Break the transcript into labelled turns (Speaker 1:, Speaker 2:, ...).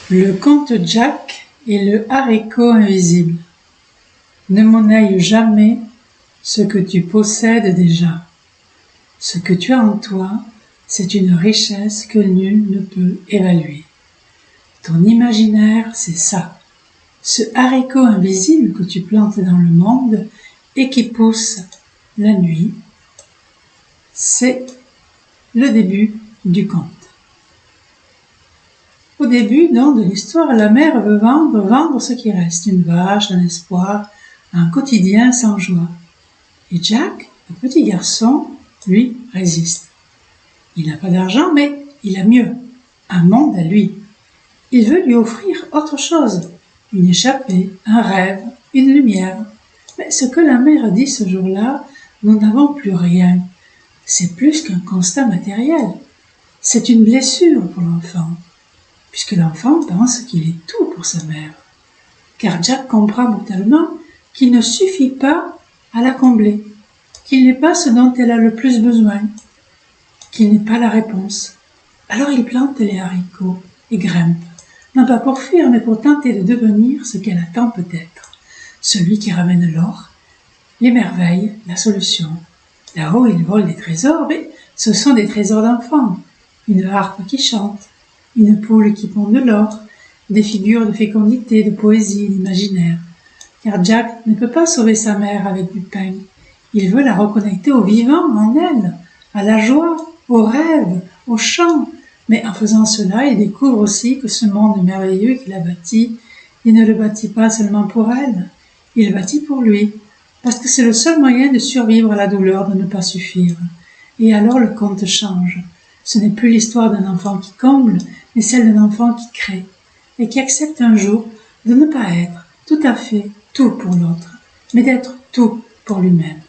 Speaker 1: Le conte Jack et le haricot invisible. Ne monnaie jamais ce que tu possèdes déjà. Ce que tu as en toi, c'est une richesse que nul ne peut évaluer. Ton imaginaire, c'est ça. Ce haricot invisible que tu plantes dans le monde et qui pousse la nuit, c'est le début du conte. Au début, donc, de l'histoire, la mère veut vendre ce qui reste, une vache, un espoir, un quotidien sans joie. Et Jack, le petit garçon, lui, résiste. Il n'a pas d'argent, mais il a mieux, un monde à lui. Il veut lui offrir autre chose, une échappée, un rêve, une lumière. Mais ce que la mère dit ce jour-là, nous n'avons plus rien. C'est plus qu'un constat matériel. C'est une blessure pour l'enfant, puisque l'enfant pense qu'il est tout pour sa mère. Car Jack comprend brutalement qu'il ne suffit pas à la combler, qu'il n'est pas ce dont elle a le plus besoin, qu'il n'est pas la réponse. Alors il plante les haricots et grimpe, non pas pour fuir, mais pour tenter de devenir ce qu'elle attend peut-être, celui qui ramène l'or, les merveilles, la solution. Là-haut, il vole des trésors, mais ce sont des trésors d'enfants, une harpe qui chante, une poule qui pond de l'or, des figures de fécondité, de poésie, d'imaginaire. Car Jack ne peut pas sauver sa mère avec du pain. Il veut la reconnecter au vivant en elle, à la joie, au rêve, au chant. Mais en faisant cela, il découvre aussi que ce monde merveilleux qu'il a bâti, il ne le bâtit pas seulement pour elle, il le bâtit pour lui, parce que c'est le seul moyen de survivre à la douleur de ne pas suffire. Et alors le conte change. Ce n'est plus l'histoire d'un enfant qui comble, mais celle d'un enfant qui crée, et qui accepte un jour de ne pas être tout à fait tout pour l'autre, mais d'être tout pour lui-même.